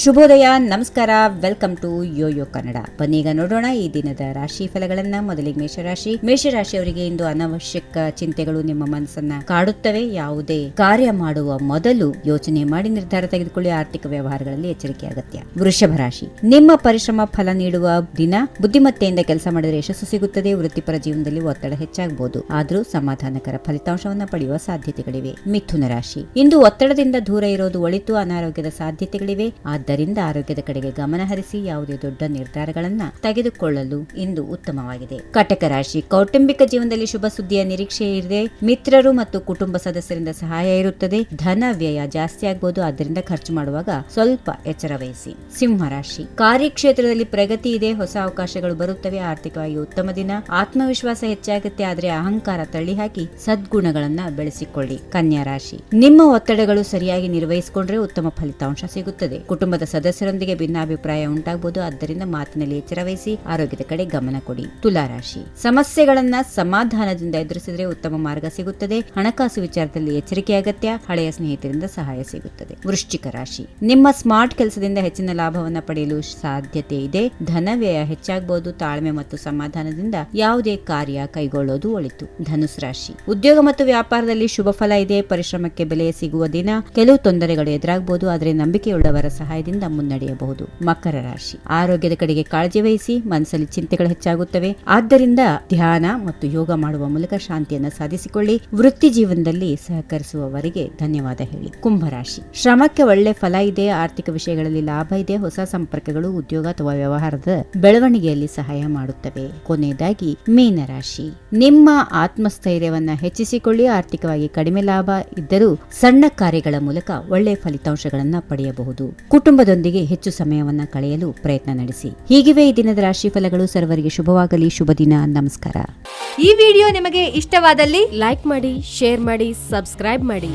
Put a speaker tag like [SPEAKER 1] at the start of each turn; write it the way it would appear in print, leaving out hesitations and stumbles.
[SPEAKER 1] ಶುಭೋದಯ, ನಮಸ್ಕಾರ, welcome to Yoyo Kannada. ಬನ್ನೀಗ ನೋಡೋಣ ಈ ದಿನದ ರಾಶಿ ಫಲಗಳನ್ನ. ಮೊದಲಿಗೆ ಮೇಷರಾಶಿಯವರಿಗೆ ಇಂದು ಅನಾವಶ್ಯಕ ಚಿಂತೆಗಳು ನಿಮ್ಮ ಮನಸ್ಸನ್ನ ಕಾಡುತ್ತವೆ. ಯಾವುದೇ ಕಾರ್ಯ ಮಾಡುವ ಮೊದಲು ಯೋಚನೆ ಮಾಡಿ ನಿರ್ಧಾರ ತೆಗೆದುಕೊಳ್ಳಿ. ಆರ್ಥಿಕ ವ್ಯವಹಾರಗಳಲ್ಲಿ ಎಚ್ಚರಿಕೆ ಅಗತ್ಯ. ವೃಷಭ ರಾಶಿ, ನಿಮ್ಮ ಪರಿಶ್ರಮ ಫಲ ನೀಡುವ ದಿನ. ಬುದ್ಧಿಮತ್ತೆಯಿಂದ ಕೆಲಸ ಮಾಡಿದರೆ ಯಶಸ್ಸು ಸಿಗುತ್ತದೆ. ವೃತ್ತಿಪರ ಜೀವನದಲ್ಲಿ ಒತ್ತಡ ಹೆಚ್ಚಾಗಬಹುದು, ಆದರೂ ಸಮಾಧಾನಕರ ಫಲಿತಾಂಶವನ್ನು ಪಡೆಯುವ ಸಾಧ್ಯತೆಗಳಿವೆ. ಮಿಥುನ ರಾಶಿ, ಇಂದು ಒತ್ತಡದಿಂದ ದೂರ ಇರೋದು ಒಳಿತು. ಅನಾರೋಗ್ಯದ ಸಾಧ್ಯತೆಗಳಿವೆ, ಆದ್ದರಿಂದ ಆರೋಗ್ಯದ ಕಡೆಗೆ ಗಮನ ಹರಿಸಿ. ಯಾವುದೇ ದೊಡ್ಡ ನಿರ್ಧಾರಗಳನ್ನ ತೆಗೆದುಕೊಳ್ಳಲು ಇಂದು ಉತ್ತಮವಾಗಿದೆ. ಕಟಕ ರಾಶಿ, ಕೌಟುಂಬಿಕ ಜೀವನದಲ್ಲಿ ಶುಭ ಸುದ್ದಿಯ ನಿರೀಕ್ಷೆ ಇದೆ. ಮಿತ್ರರು ಮತ್ತು ಕುಟುಂಬ ಸದಸ್ಯರಿಂದ ಸಹಾಯ ಇರುತ್ತದೆ. ಧನ ವ್ಯಯ ಜಾಸ್ತಿ ಆಗಬಹುದು, ಆದ್ದರಿಂದ ಖರ್ಚು ಮಾಡುವಾಗ ಸ್ವಲ್ಪ ಎಚ್ಚರ ವಹಿಸಿ. ಸಿಂಹ ರಾಶಿ, ಕಾರ್ಯಕ್ಷೇತ್ರದಲ್ಲಿ ಪ್ರಗತಿ ಇದೆ. ಹೊಸ ಅವಕಾಶಗಳು ಬರುತ್ತವೆ. ಆರ್ಥಿಕವಾಗಿ ಉತ್ತಮ ದಿನ. ಆತ್ಮವಿಶ್ವಾಸ ಹೆಚ್ಚಾಗುತ್ತೆ, ಆದರೆ ಅಹಂಕಾರ ತಳ್ಳಿಹಾಕಿ ಸದ್ಗುಣಗಳನ್ನ ಬೆಳೆಸಿಕೊಳ್ಳಿ. ಕನ್ಯಾ ರಾಶಿ, ನಿಮ್ಮ ಒತ್ತಡಗಳು ಸರಿಯಾಗಿ ನಿರ್ವಹಿಸಿಕೊಂಡ್ರೆ ಉತ್ತಮ ಫಲಿತಾಂಶ ಸಿಗುತ್ತದೆ. ಕುಟುಂಬದ ಸದಸ್ಯರೊಂದಿಗೆ ಭಿನ್ನಾಭಿಪ್ರಾಯ ಉಂಟಾಗಬಹುದು, ಆದ್ದರಿಂದ ಮಾತಿನಲ್ಲಿ ಎಚ್ಚರ ವಹಿಸಿ. ಆರೋಗ್ಯದ ಕಡೆ ಗಮನ ಕೊಡಿ. ತುಲಾ ರಾಶಿ, ಸಮಸ್ಯೆಗಳನ್ನ ಸಮಾಧಾನದಿಂದ ಎದುರಿಸಿದರೆ ಉತ್ತಮ ಮಾರ್ಗ ಸಿಗುತ್ತದೆ. ಹಣಕಾಸು ವಿಚಾರದಲ್ಲಿ ಎಚ್ಚರಿಕೆ ಅಗತ್ಯ. ಹಳೆಯ ಸ್ನೇಹಿತರಿಂದ ಸಹಾಯ ಸಿಗುತ್ತದೆ. ವೃಶ್ಚಿಕ ರಾಶಿ, ನಿಮ್ಮ ಸ್ಮಾರ್ಟ್ ಕೆಲಸದಿಂದ ಹೆಚ್ಚಿನ ಲಾಭವನ್ನ ಪಡೆಯಲು ಸಾಧ್ಯತೆ ಇದೆ. ಧನ ವ್ಯಯ ಹೆಚ್ಚಾಗಬಹುದು. ತಾಳ್ಮೆ ಮತ್ತು ಸಮಾಧಾನದಿಂದ ಯಾವುದೇ ಕಾರ್ಯ ಕೈಗೊಳ್ಳೋದು ಒಳಿತು. ಧನುಸ್ ರಾಶಿ, ಉದ್ಯೋಗ ಮತ್ತು ವ್ಯಾಪಾರದಲ್ಲಿ ಶುಭ ಫಲ ಇದೆ. ಪರಿಶ್ರಮಕ್ಕೆ ಬೆಲೆ ಸಿಗುವ ದಿನ. ಕೆಲವು ತೊಂದರೆಗಳು ಎದುರಾಗಬಹುದು, ಆದರೆ ನಂಬಿಕೆಯುಳ್ಳವರ ಸಹಾಯದಿಂದ ಮುನ್ನಡೆಯಬಹುದು. ಮಕರ ರಾಶಿ, ಆರೋಗ್ಯದ ಕಡೆಗೆ ಕಾಳಜಿ ವಹಿಸಿ. ಮನಸ್ಸಲ್ಲಿ ಚಿಂತೆಗಳು ಹೆಚ್ಚಾಗುತ್ತವೆ, ಆದ್ದರಿಂದ ಧ್ಯಾನ ಮತ್ತು ಯೋಗ ಮಾಡುವ ಮೂಲಕ ಶಾಂತಿಯನ್ನು ಸಾಧಿಸಿಕೊಳ್ಳಿ. ವೃತ್ತಿ ಜೀವನದಲ್ಲಿ ಸಹಕರಿಸುವವರಿಗೆ ಧನ್ಯವಾದ ಹೇಳಿ. ಕುಂಭರಾಶಿ, ಶ್ರಮಕ್ಕೆ ಒಳ್ಳೆ ಫಲ ಇದೆ. ಆರ್ಥಿಕ ವಿಷಯಗಳಲ್ಲಿ ಲಾಭ ಇದೆ. ಹೊಸ ಸಂಪರ್ಕಗಳು ಉದ್ಯೋಗ ಅಥವಾ ವ್ಯವಹಾರದ ಬೆಳವಣಿಗೆಯಲ್ಲಿ ಸಹಾಯ ಮಾಡುತ್ತವೆ. ಕೊನೆಯದಾಗಿ ಮೀನರಾಶಿ, ನಿಮ್ಮ ಆತ್ಮಸ್ಥೈರ್ಯವನ್ನ ಹೆಚ್ಚಿಸಿಕೊಳ್ಳಿ. ಆರ್ಥಿಕವಾಗಿ ಕಡಿಮೆ ಲಾಭ ಇದ್ದರೂ ಸಣ್ಣ ಕಾರ್ಯಗಳ ಮೂಲಕ ಒಳ್ಳೆಯ ಫಲಿತಾಂಶಗಳನ್ನ ಪಡೆಯಬಹುದು. ಕುಟುಂಬದೊಂದಿಗೆ ಹೆಚ್ಚು ಸಮಯವನ್ನ ಕಳೆಯಲು ಪ್ರಯತ್ನ ನಡೆಸಿ. ಹೀಗಿವೆ ಈ ದಿನದ ರಾಶಿ ಫಲಗಳು. ಸರ್ವರಿಗೆ ಶುಭವಾಗಲಿ. ಶುಭ ದಿನ. ನಮಸ್ಕಾರ.
[SPEAKER 2] ಈ ವಿಡಿಯೋ ನಿಮಗೆ ಇಷ್ಟವಾದಲ್ಲಿ ಲೈಕ್ ಮಾಡಿ, ಶೇರ್ ಮಾಡಿ, ಸಬ್ಸ್ಕ್ರೈಬ್ ಮಾಡಿ.